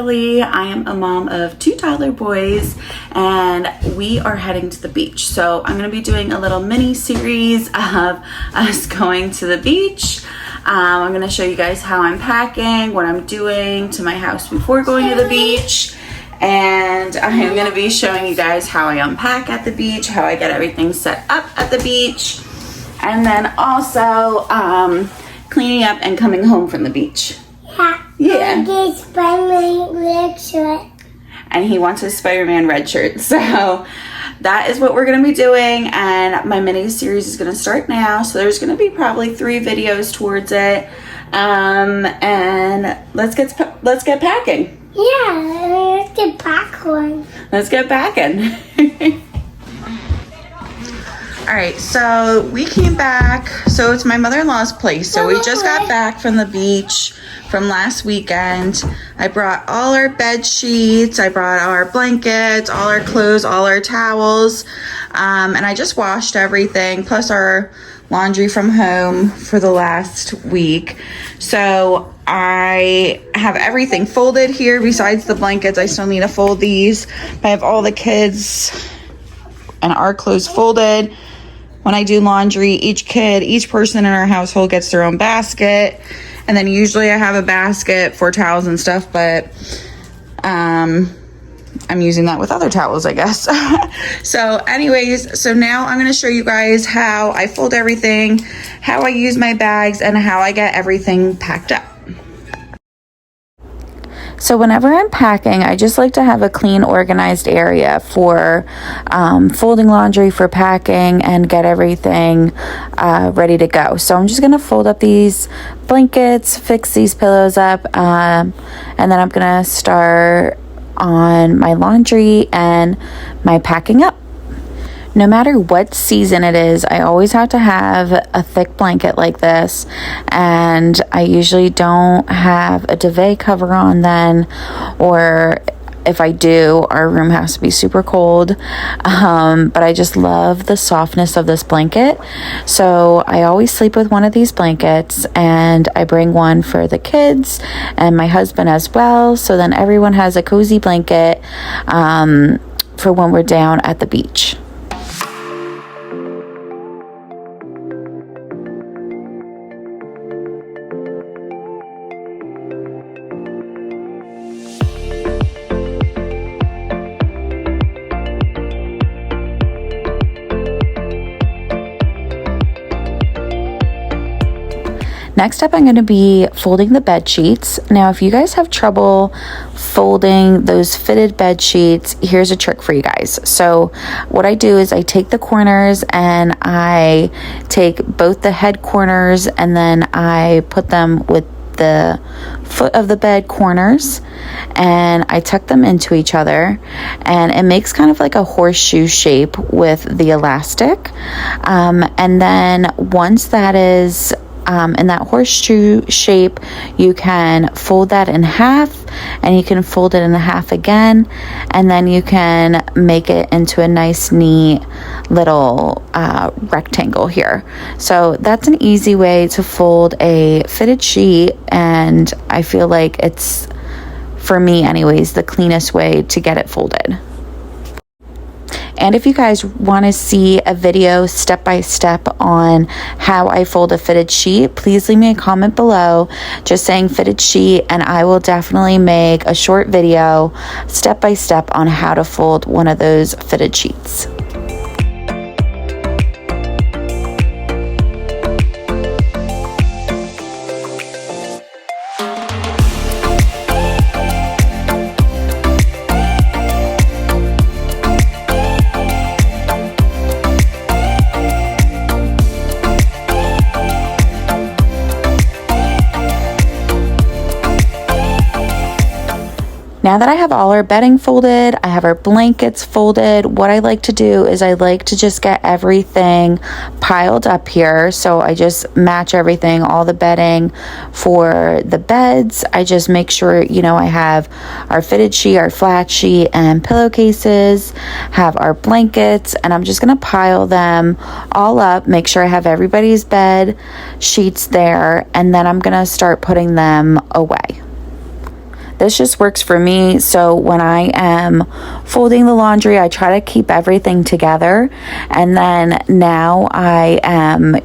Natalie. I am a mom of 2 toddler boys and we are heading to the beach. So I'm going to be doing a little mini series of us going to the beach. I'm going to show you guys how I'm packing, what I'm doing to my house before going to the beach. And I'm going to be showing you guys how I unpack at the beach, how I get everything set up at the beach. And then also cleaning up and coming home from the beach. Yeah. And he wants his Spider-Man red shirt. So that is what we're going to be doing. And my mini series is going to start now. So there's going to be probably 3 videos towards it. And let's get packing. Yeah, let's get popcorn. Let's get packing. All right, so we came back. So it's my mother-in-law's place. So we just got back from the beach from last weekend. I brought all our bed sheets. I brought our blankets, all our clothes, all our towels. And I just washed everything, plus our laundry from home for the last week. So I have everything folded here besides the blankets. I still need to fold these. I have all the kids and our clothes folded. When I do laundry, each person in our household gets their own basket. And then usually I have a basket for towels and stuff, but I'm using that with other towels, I guess. So anyways, so now I'm going to show you guys how I fold everything, how I use my bags, and how I get everything packed up. So whenever I'm packing, I just like to have a clean, organized area for folding laundry, for packing, and get everything ready to go. So I'm just going to fold up these blankets, fix these pillows up, and then I'm going to start on my laundry and my packing up. No matter what season it is, I always have to have a thick blanket like this, and I usually don't have a duvet cover on then, or if I do, our room has to be super cold, but I just love the softness of this blanket. So I always sleep with one of these blankets, and I bring one for the kids and my husband as well, so then everyone has a cozy blanket for when we're down at the beach. Next up, I'm going to be folding the bed sheets. Now, if you guys have trouble folding those fitted bed sheets, here's a trick for you guys. So what I do is I take the corners and I take both the head corners and then I put them with the foot of the bed corners and I tuck them into each other, and it makes kind of like a horseshoe shape with the elastic. And then once that is in that horseshoe shape, you can fold that in half, and you can fold it in half again, and then you can make it into a nice neat little rectangle here. So that's an easy way to fold a fitted sheet, and I feel like it's, for me anyways, the cleanest way to get it folded. And if you guys want to see a video step-by-step on how I fold a fitted sheet, please leave me a comment below just saying fitted sheet, and I will definitely make a short video step-by-step on how to fold one of those fitted sheets. Now that I have all our bedding folded, I have our blankets folded, what I like to do is I like to just get everything piled up here. So I just match everything, all the bedding for the beds. I just make sure, you know, I have our fitted sheet, our flat sheet, and pillowcases, have our blankets, and I'm just gonna pile them all up, make sure I have everybody's bed sheets there, and then I'm gonna start putting them away. this just works for me. So when I am folding the laundry, I try to keep everything together. And then now I am,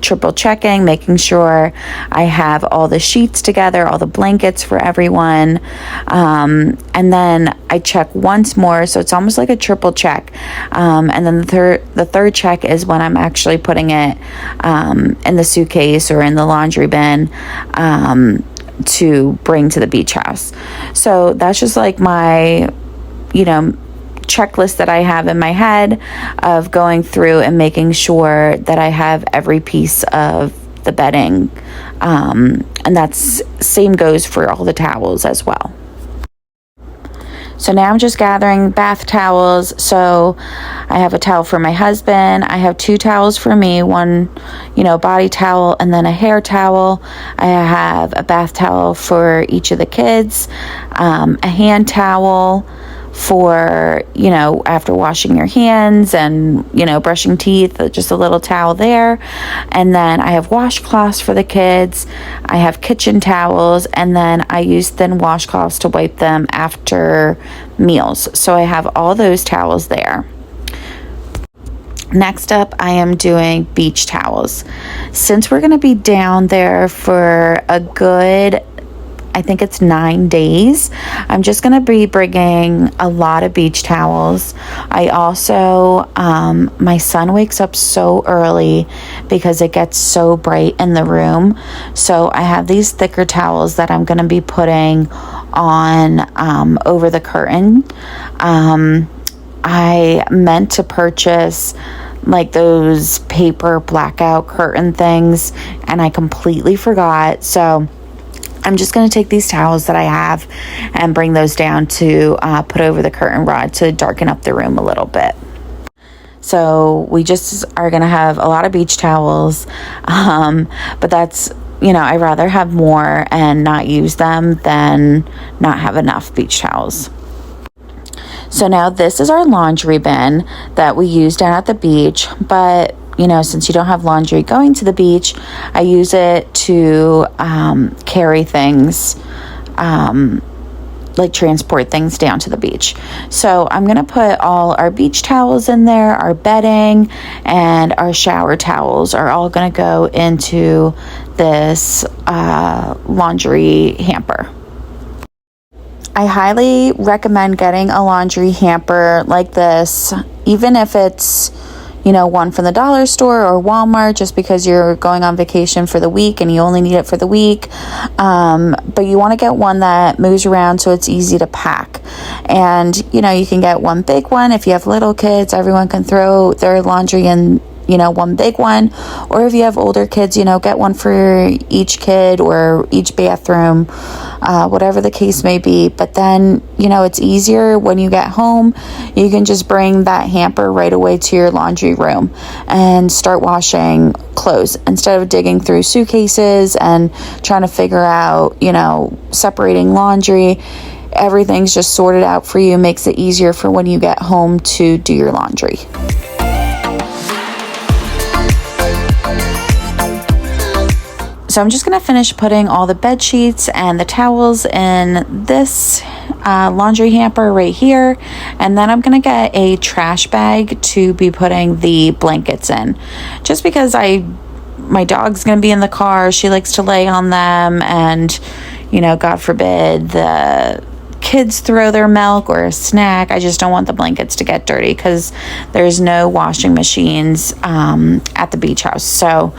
triple checking, making sure I have all the sheets together, all the blankets for everyone. And then I check once more. So it's almost like a triple check. And then the third check is when I'm actually putting it in the suitcase or in the laundry bin to bring to the beach house. So that's just like my, checklist that I have in my head of going through and making sure that I have every piece of the bedding. And that's same goes for all the towels as well. So now I'm just gathering bath towels. So I have a towel for my husband. I have 2 towels for me, one, body towel and then a hair towel. I have a bath towel for each of the kids, a hand towel for, after washing your hands and, brushing teeth, just a little towel there. And then I have washcloths for the kids. I have kitchen towels, and then I use thin washcloths to wipe them after meals. So I have all those towels there. Next up, I am doing beach towels. Since we're going to be down there for a good, I think it's 9 days, I'm just going to be bringing a lot of beach towels. I also, my son wakes up so early because it gets so bright in the room. So I have these thicker towels that I'm going to be putting on over the curtain. I meant to purchase like those paper blackout curtain things, and I completely forgot. So I'm just going to take these towels that I have and bring those down to put over the curtain rod to darken up the room a little bit. So we just are going to have a lot of beach towels, but that's, I'd rather have more and not use them than not have enough beach towels. So now this is our laundry bin that we use down at the beach, but since you don't have laundry going to the beach, I use it to carry things, like transport things down to the beach. So I'm going to put all our beach towels in there, our bedding, and our shower towels are all going to go into this laundry hamper. I highly recommend getting a laundry hamper like this, even if it's one from the dollar store or Walmart, just because you're going on vacation for the week and you only need it for the week. But you want to get one that moves around so it's easy to pack. And, you can get one big one. If you have little kids, everyone can throw their laundry in, one big one. Or if you have older kids, get one for each kid or each bathroom, whatever the case may be. But then, it's easier when you get home. You can just bring that hamper right away to your laundry room and start washing clothes instead of digging through suitcases and trying to figure out, separating laundry. Everything's just sorted out for you, makes it easier for when you get home to do your laundry. So I'm just going to finish putting all the bed sheets and the towels in this laundry hamper right here. And then I'm going to get a trash bag to be putting the blankets in. Just because my dog's going to be in the car. She likes to lay on them. And, God forbid, the kids throw their milk or a snack. I just don't want the blankets to get dirty because there's no washing machines at the beach house. So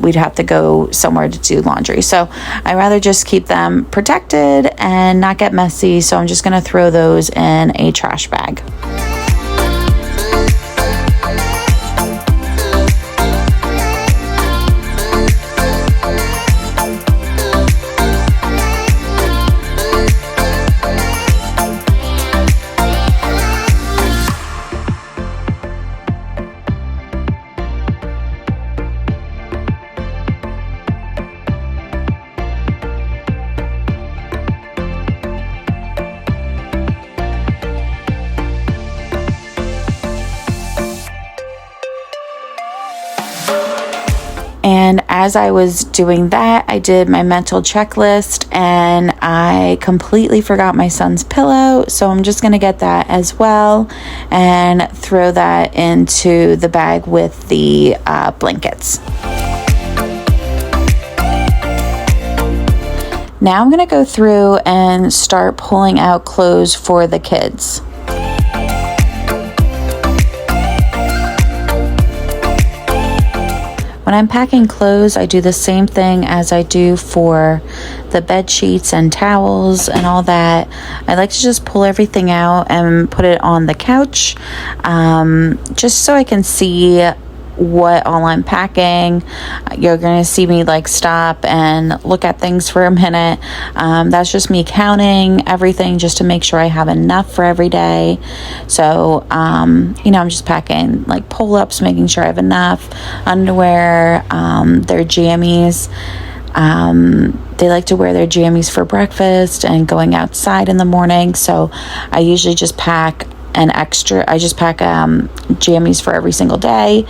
we'd have to go somewhere to do laundry. So I'd rather just keep them protected and not get messy. So I'm just going to throw those in a trash bag. as I was doing that, I did my mental checklist and I completely forgot my son's pillow. So I'm just going to get that as well and throw that into the bag with the blankets. Now I'm going to go through and start pulling out clothes for the kids. When I'm packing clothes, I do the same thing as I do for the bed sheets and towels and all that. I like to just pull everything out and put it on the couch, just so I can see what all I'm packing. You're gonna see me like stop and look at things for a minute. That's just me counting everything just to make sure I have enough for every day. So I'm just packing like pull-ups, making sure I have enough underwear, their jammies. They like to wear their jammies for breakfast and going outside in the morning, so I usually just pack I just pack jammies for every single day.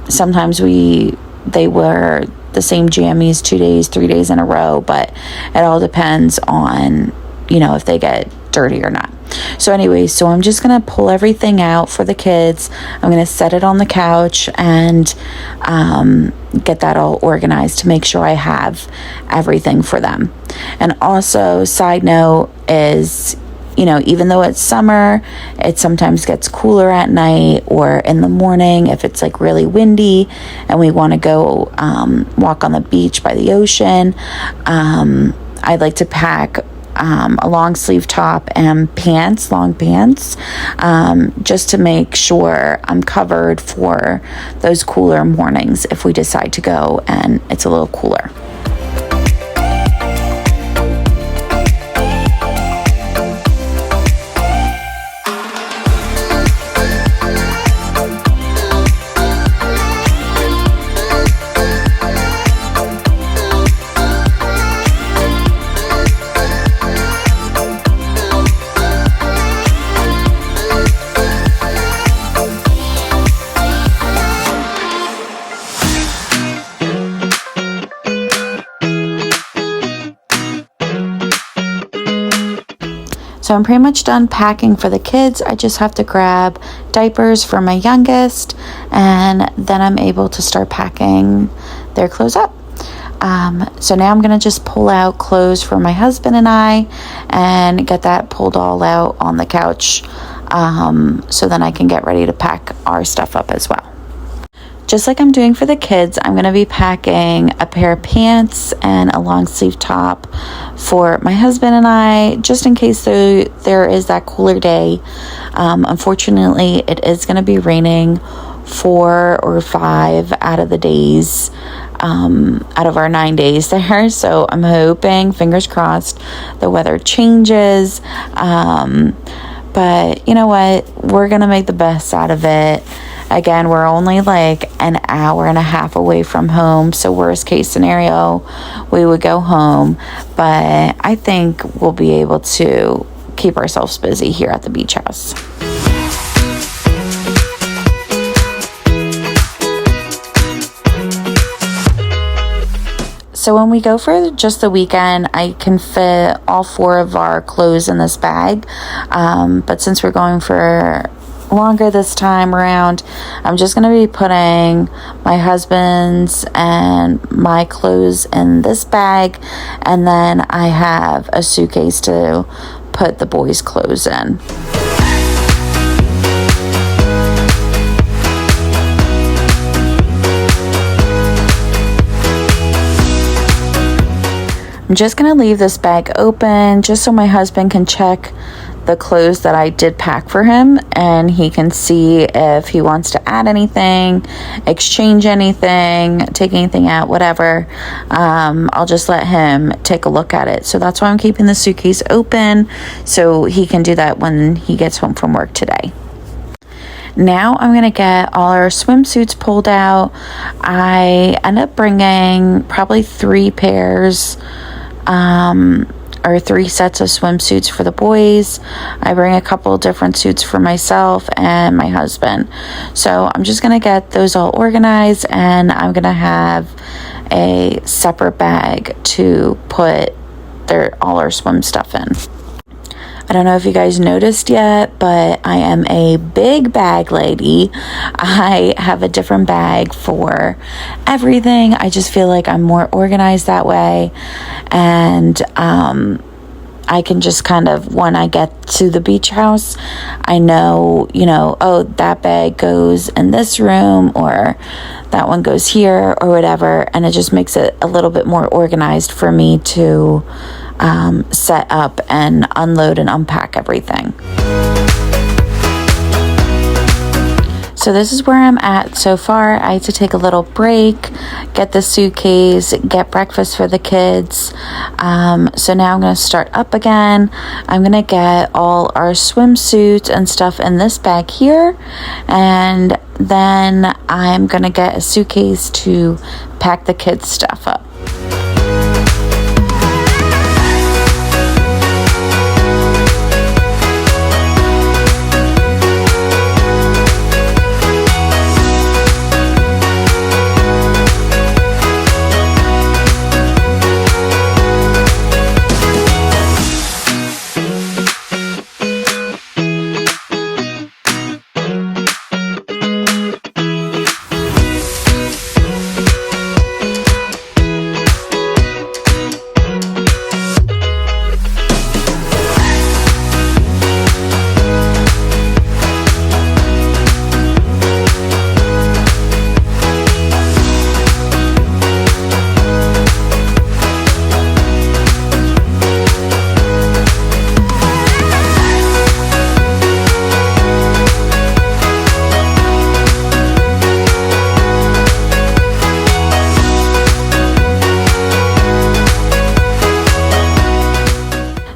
Sometimes they wear the same jammies 2 days, 3 days in a row, but it all depends on, if they get dirty or not. So anyway, so I'm just going to pull everything out for the kids. I'm going to set it on the couch and get that all organized to make sure I have everything for them. And also, side note is, even though it's summer, it sometimes gets cooler at night or in the morning if it's like really windy and we want to go walk on the beach by the ocean. I like to pack a long sleeve top and long pants, just to make sure I'm covered for those cooler mornings if we decide to go and it's a little cooler. So I'm pretty much done packing for the kids. I just have to grab diapers for my youngest, and then I'm able to start packing their clothes up. So now I'm going to just pull out clothes for my husband and I and get that pulled all out on the couch, so then I can get ready to pack our stuff up as well. Just like I'm doing for the kids, I'm going to be packing a pair of pants and a long sleeve top for my husband and I, just in case there is that cooler day. Unfortunately, it is going to be raining 4 or 5 out of the days, out of our 9 days there. So I'm hoping, fingers crossed, the weather changes. But you know what? We're going to make the best out of it. Again, we're only like an hour and a half away from home, so worst case scenario, we would go home. But I think we'll be able to keep ourselves busy here at the beach house. So when we go for just the weekend, I can fit all 4 of our clothes in this bag. But since we're going for longer this time around, I'm just going to be putting my husband's and my clothes in this bag, and then I have a suitcase to put the boys' clothes in. I'm just going to leave this bag open just so my husband can check the clothes that I did pack for him, and he can see if he wants to add anything, exchange anything, take anything out, whatever. I'll just let him take a look at it. So that's why I'm keeping the suitcase open, so he can do that when he gets home from work today. Now I'm going to get all our swimsuits pulled out. I end up bringing probably 3 pairs or 3 sets of swimsuits for the boys. I bring a couple different suits for myself and my husband. So I'm just gonna get those all organized, and I'm gonna have a separate bag to put all our swim stuff in. I don't know if you guys noticed yet, but I am a big bag lady. I have a different bag for everything. I just feel like I'm more organized that way. And I can just kind of, when I get to the beach house, I know, oh, that bag goes in this room, or that one goes here, or whatever. And it just makes it a little bit more organized for me to set up and unload and unpack everything. So this is where I'm at so far. I had to take a little break, get the suitcase, get breakfast for the kids. So now I'm going to start up again. I'm going to get all our swimsuits and stuff in this bag here. And then I'm going to get a suitcase to pack the kids' stuff up.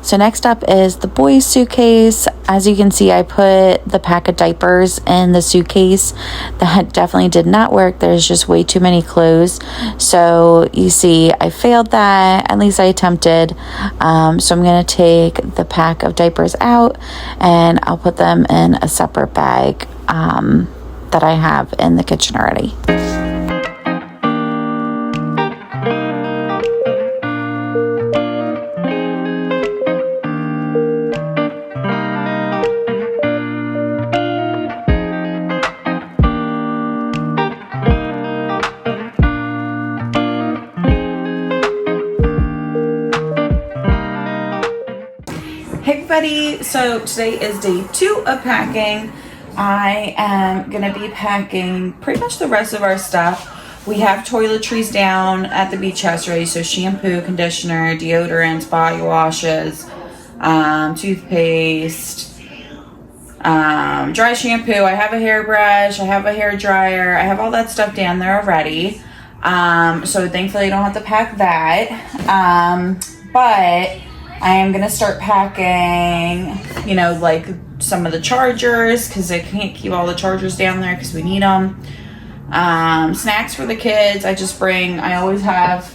So next up is the boys' suitcase. As you can see, I put the pack of diapers in the suitcase. That definitely did not work. There's just way too many clothes. So you see, I failed that. At least I attempted. So I'm going to take the pack of diapers out, and I'll put them in a separate bag that I have in the kitchen already. Hey everybody, so today is day 2 of packing. I am going to be packing pretty much the rest of our stuff. We have toiletries down at the beach house ready, so shampoo, conditioner, deodorants, body washes, toothpaste, dry shampoo. I have a hairbrush, I have a hair dryer, I have all that stuff down there already. So thankfully I don't have to pack that. But I am going to start packing, like some of the chargers, because I can't keep all the chargers down there because we need them. Snacks for the kids. I always have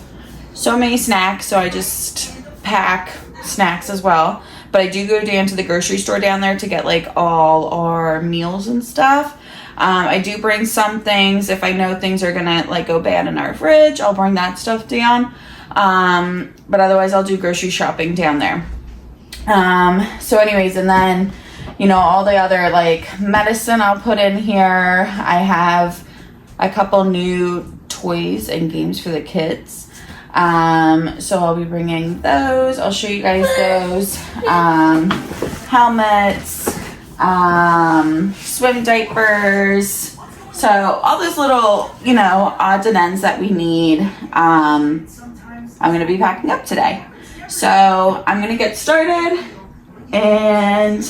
so many snacks, so I just pack snacks as well. But I do go down to the grocery store down there to get like all our meals and stuff. I do bring some things. If I know things are going to like go bad in our fridge, I'll bring that stuff down. But otherwise I'll do grocery shopping down there. So anyways, and then, all the other like medicine I'll put in here. I have a couple new toys and games for the kids. So I'll be bringing those. I'll show you guys those. Helmets, swim diapers. So all those little, odds and ends that we need. I'm going to be packing up today. So I'm going to get started, and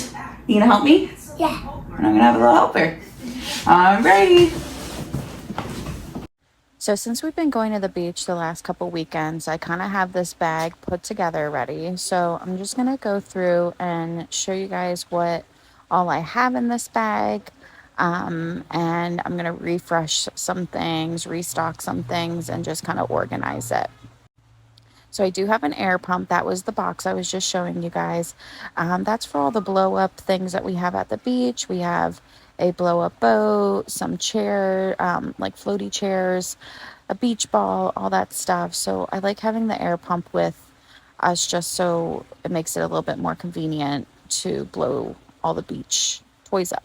you going to help me? Yeah. And I'm going to have a little helper. I'm ready. So since we've been going to the beach the last couple weekends, I kind of have this bag put together already. So I'm just going to go through and show you guys what all I have in this bag. And I'm going to refresh some things, restock some things, and just kind of organize it. So I do have an air pump. That was the box I was just showing you guys. That's for all the blow up things that we have at the beach. We have a blow up boat, some chair, like floaty chairs, a beach ball, all that stuff. So I like having the air pump with us just so it makes it a little bit more convenient to blow all the beach toys up.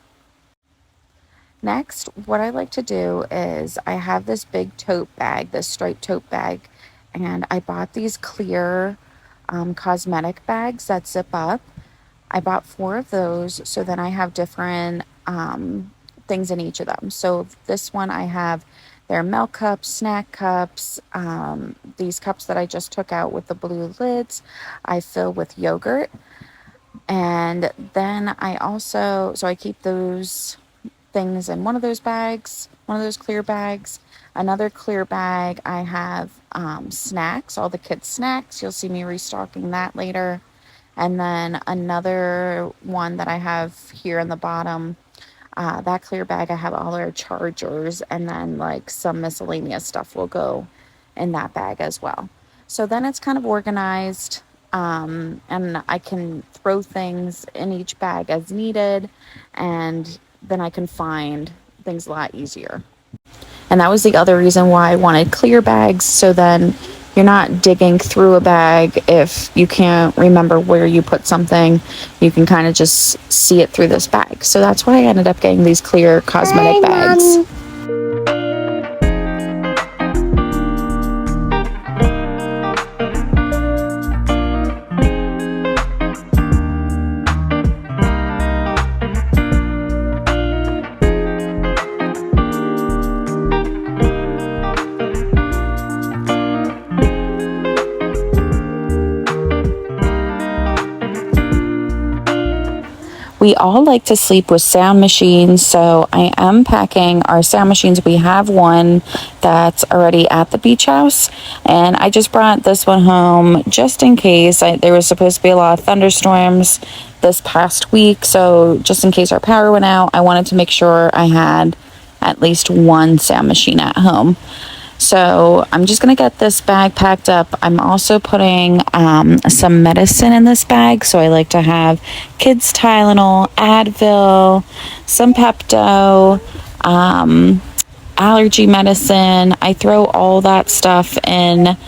Next, what I like to do is I have this big tote bag, this striped tote bag, and I bought these clear cosmetic bags that zip up. I bought 4 of those, so then I have different things in each of them. So this one I have their milk cups, snack cups, these cups that I just took out with the blue lids, I fill with yogurt. And then I keep those things in one of those bags, one of those clear bags. Another clear bag, I have snacks, all the kids' snacks. You'll see me restocking that later. And then another one that I have here in the bottom, that clear bag, I have all our chargers, and then like some miscellaneous stuff will go in that bag as well. So then it's kind of organized, and I can throw things in each bag as needed, and then I can find things a lot easier. And that was the other reason why I wanted clear bags, so then you're not digging through a bag if you can't remember where you put something. You can kind of just see it through this bag. So that's why I ended up getting these clear cosmetic bags. Mommy. We all like to sleep with sound machines, so I am packing our sound machines. We have one that's already at the beach house, and I just brought this one home just in case. There was supposed to be a lot of thunderstorms this past week, so just in case our power went out, I wanted to make sure I had at least one sound machine at home. So I'm just going to get this bag packed up. I'm also putting some medicine in this bag. So I like to have kids Tylenol, Advil, some Pepto, allergy medicine. I throw all that stuff in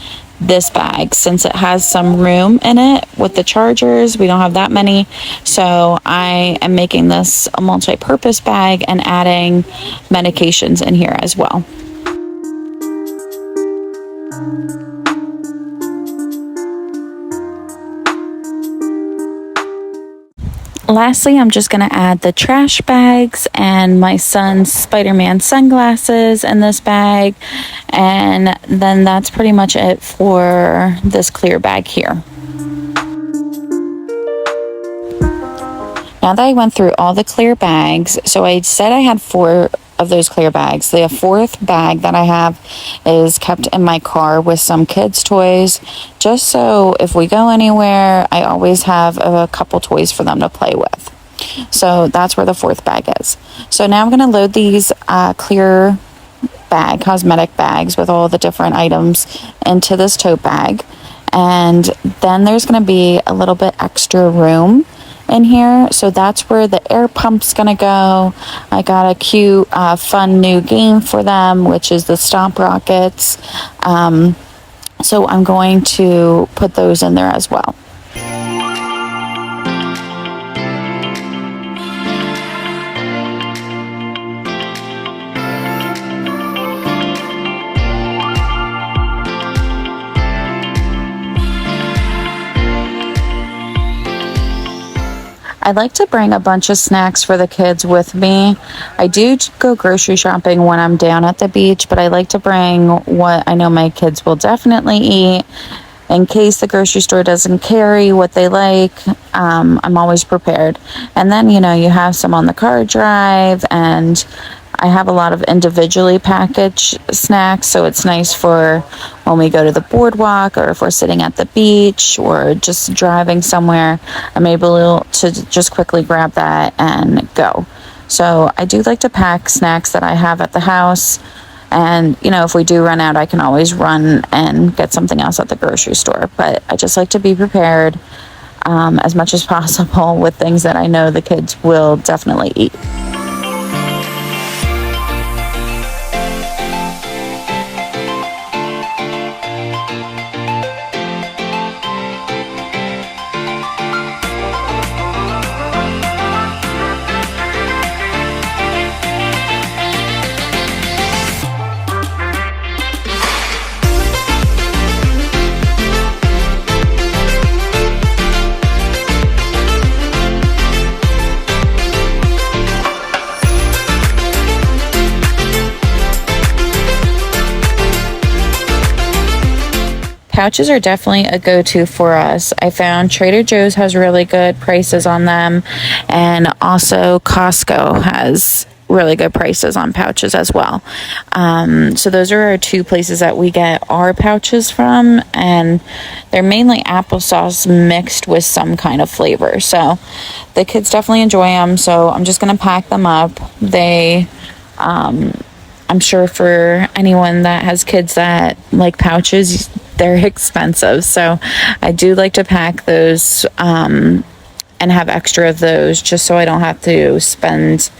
this bag since it has some room in it with the chargers. We don't have that many. So I am making this a multi-purpose bag and adding medications in here as well. Lastly, I'm just going to add the trash bags and my son's Spider-Man sunglasses in this bag. And then that's pretty much it for this clear bag here. Now that I went through all the clear bags, so I said I had 4 of those clear bags. The 4th bag that I have is kept in my car with some kids' toys, just so if we go anywhere, I always have a couple toys for them to play with. So that's where the 4th bag is. So now I'm going to load these clear cosmetic bags with all the different items into this tote bag. And then there's going to be a little bit extra room in here, so that's where the air pump's gonna go. I got a cute fun new game for them, which is the Stomp Rockets, so I'm going to put those in there as well. I like to bring a bunch of snacks for the kids with me. I do go grocery shopping when I'm down at the beach, but I like to bring what I know my kids will definitely eat in case the grocery store doesn't carry what they like. I'm always prepared. And then, you have some on the car drive, and I have a lot of individually packaged snacks, so it's nice for when we go to the boardwalk, or if we're sitting at the beach or just driving somewhere, I'm able to just quickly grab that and go. So I do like to pack snacks that I have at the house And, you know, if we do run out, I can always run and get something else at the grocery store. But I just like to be prepared as much as possible with things that I know the kids will definitely eat. Pouches are definitely a go-to for us. I found Trader Joe's has really good prices on them, and also Costco has really good prices on pouches as well. So those are our two places that we get our pouches from, and they're mainly applesauce mixed with some kind of flavor. So the kids definitely enjoy them, so I'm just going to pack them up. I'm sure for anyone that has kids that like pouches, they're expensive. So I do like to pack those and have extra of those just so I don't have to spend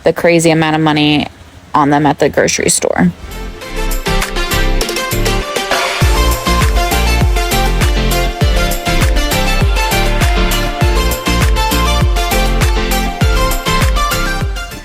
the crazy amount of money on them at the grocery store.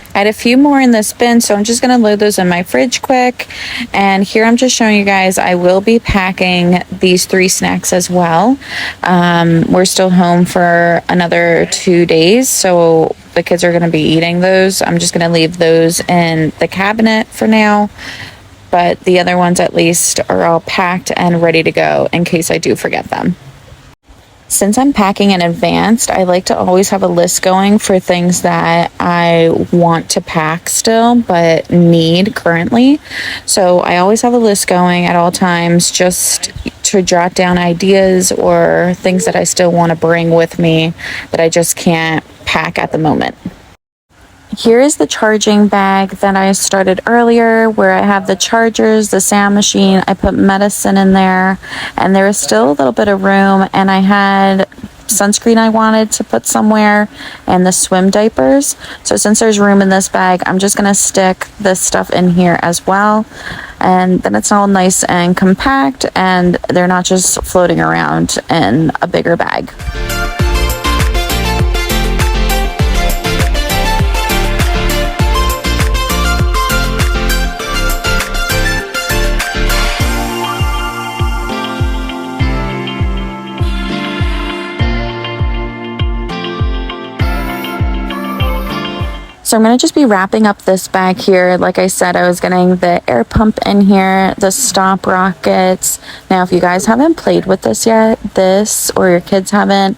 I had a few more in this bin, so I'm just going to load those in my fridge quick. And here I'm just showing you guys, I will be packing these 3 snacks as well. We're still home for another 2 days, so the kids are going to be eating those. I'm just going to leave those in the cabinet for now. But the other ones at least are all packed and ready to go in case I do forget them. Since I'm packing in advance, I like to always have a list going for things that I want to pack still but need currently. So I always have a list going at all times just to jot down ideas or things that I still want to bring with me that I just can't pack at the moment. Here is the charging bag that I started earlier, where I have the chargers, the sound machine. I put medicine in there, and there was still a little bit of room, and I had sunscreen I wanted to put somewhere and the swim diapers. So since there's room in this bag, I'm just going to stick this stuff in here as well. And then it's all nice and compact, and they're not just floating around in a bigger bag. So I'm going to just be wrapping up this bag here. Like I said, I was getting the air pump in here, the stop rockets. Now, if you guys haven't played with this yet, or your kids haven't,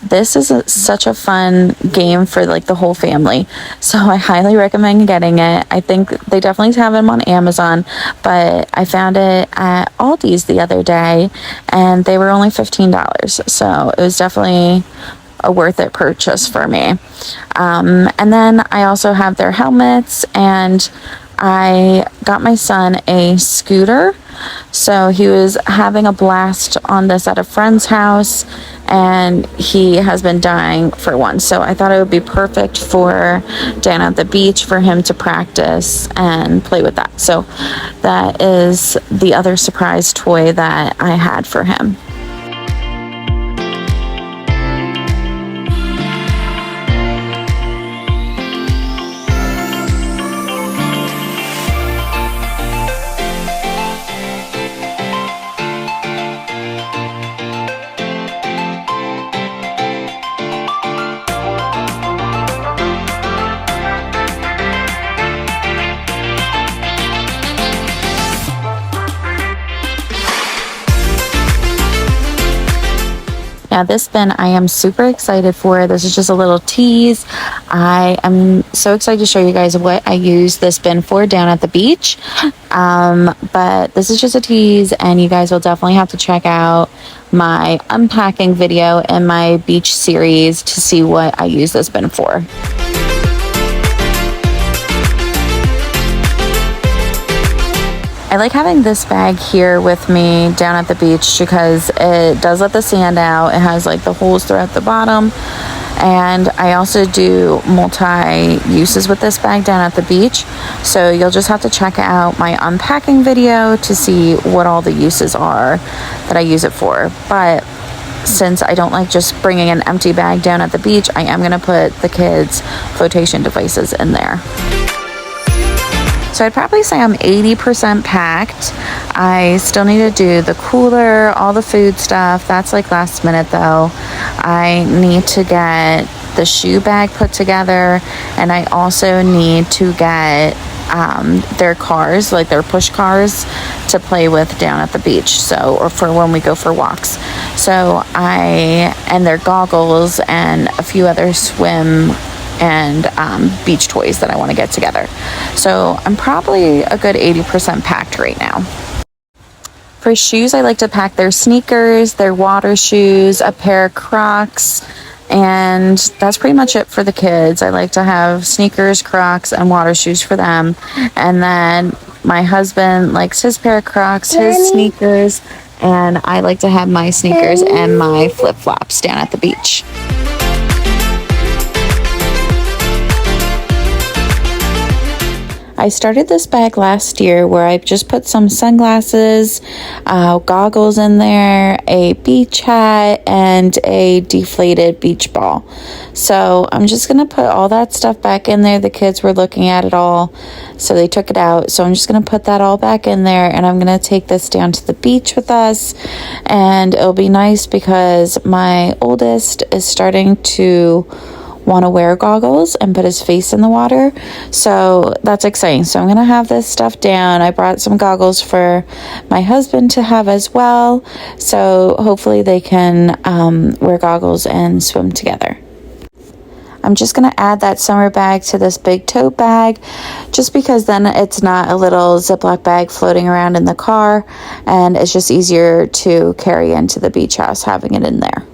this is such a fun game for like the whole family. So I highly recommend getting it. I think they definitely have them on Amazon, but I found it at Aldi's the other day and they were only $15. So it was definitely a worth it purchase for me. And then I also have their helmets, and I got my son a scooter. So he was having a blast on this at a friend's house, and he has been dying for one. So I thought it would be perfect for down at the beach for him to practice and play with that. So that is the other surprise toy that I had for him. Now this bin I am super excited for. This is just a little tease. I am so excited to show you guys what I use this bin for down at the beach. But this is just a tease, and you guys will definitely have to check out my unpacking video in my beach series to see what I use this bin for. I like having this bag here with me down at the beach because it does let the sand out. It has like the holes throughout the bottom. And I also do multi-uses with this bag down at the beach. So you'll just have to check out my unpacking video to see what all the uses are that I use it for. But since I don't like just bringing an empty bag down at the beach, I am going to put the kids' flotation devices in there. So I'd probably say I'm 80% packed. I still need to do the cooler, all the food stuff. That's like last minute though. I need to get the shoe bag put together, and I also need to get their cars, like their push cars, to play with down at the beach. So, or for when we go for walks. So and their goggles and a few other swim and beach toys that I want to get together. So I'm probably a good 80% packed right now. For shoes, I like to pack their sneakers, their water shoes, a pair of Crocs, and that's pretty much it for the kids. I like to have sneakers, Crocs, and water shoes for them. And then my husband likes his pair of Crocs, his sneakers, and I like to have my sneakers and my flip-flops down at the beach. I started this bag last year where I just put some sunglasses, goggles in there, a beach hat, and a deflated beach ball. So I'm just going to put all that stuff back in there. The kids were looking at it all, so they took it out. So I'm just going to put that all back in there, and I'm going to take this down to the beach with us. And it'll be nice because my oldest is starting to want to wear goggles and put his face in the water, so that's exciting. So I'm going to have this stuff down. I brought some goggles for my husband to have as well, so hopefully they can wear goggles and swim together. I'm just going to add that summer bag to this big tote bag, just because then it's not a little Ziploc bag floating around in the car, and it's just easier to carry into the beach house having it in there.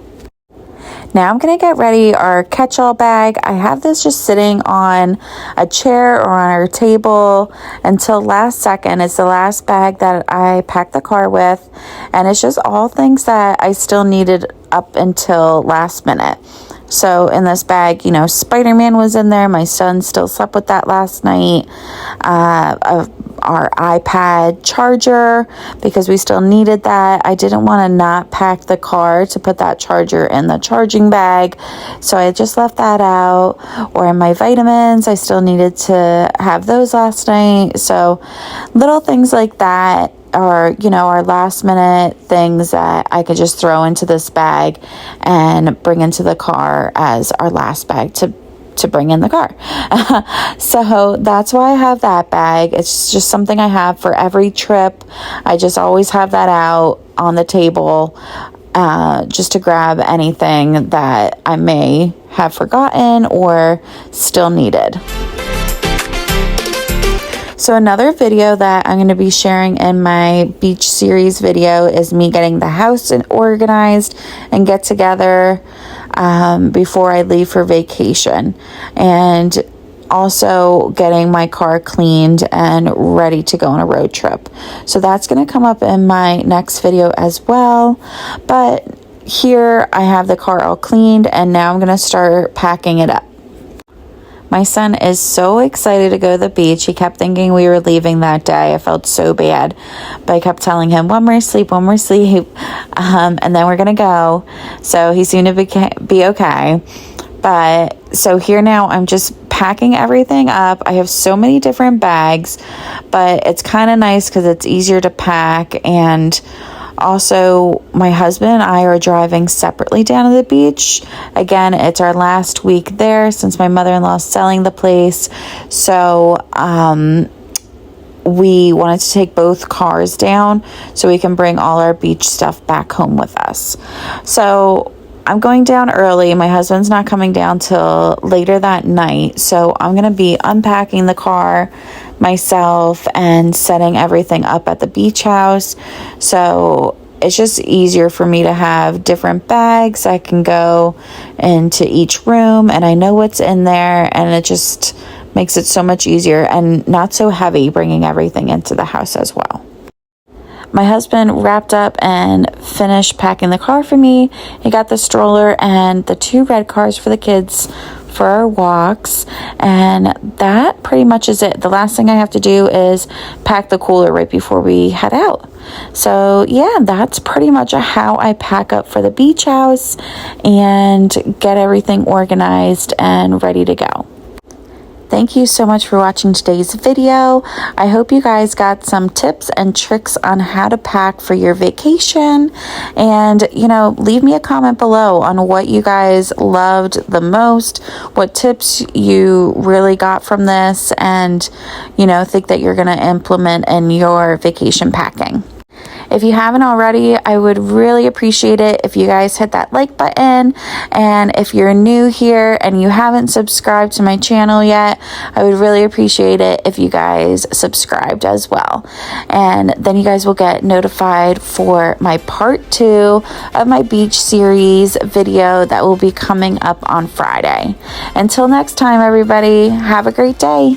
Now I'm going to get ready our catch-all bag. I have this just sitting on a chair or on our table until last second. It's the last bag that I packed the car with, and it's just all things that I still needed up until last minute. So in this bag, you know, Spider-Man was in there. My son still slept with that last night. Our iPad charger, because we still needed that. I didn't want to not pack the car to put that charger in the charging bag, so I just left that out. Or my vitamins, I still needed to have those last night. So little things like that, or, you know, our last minute things that I could just throw into this bag and bring into the car as our last bag to bring in the car. So that's why I have that bag. It's just something I have for every trip. I just always have that out on the table, just to grab anything that I may have forgotten or still needed. So another video that I'm going to be sharing in my beach series video is me getting the house organized and get together before I leave for vacation, and also getting my car cleaned and ready to go on a road trip. So that's going to come up in my next video as well. But here I have the car all cleaned, and now I'm going to start packing it up. My son is so excited to go to the beach. He kept thinking we were leaving that day. I felt so bad, but I kept telling him one more sleep, and then we're gonna go. So he seemed to be okay. But so here now I'm just packing everything up. I have so many different bags, but it's kind of nice because it's easier to pack. And also, my husband and I are driving separately down to the beach. Again, it's our last week there since my mother-in-law is selling the place. So we wanted to take both cars down so we can bring all our beach stuff back home with us. So I'm going down early. My husband's not coming down till later that night. So I'm going to be unpacking the car myself and setting everything up at the beach house. So it's just easier for me to have different bags. I can go into each room and I know what's in there, and it just makes it so much easier and not so heavy bringing everything into the house as well. my husband wrapped up and finished packing the car for me. He got the stroller and the 2 red cars for the kids for our walks, and that pretty much is it. The last thing I have to do is pack the cooler right before we head out. So yeah, that's pretty much how I pack up for the beach house and get everything organized and ready to go. Thank you so much for watching today's video. I hope you guys got some tips and tricks on how to pack for your vacation. And, you know, leave me a comment below on what you guys loved the most, what tips you really got from this, and, you know, think that you're going to implement in your vacation packing. If you haven't already, I would really appreciate it if you guys hit that like button. And if you're new here and you haven't subscribed to my channel yet, I would really appreciate it if you guys subscribed as well. And then you guys will get notified for my part 2 of my beach series video that will be coming up on Friday. Until next time, everybody, have a great day.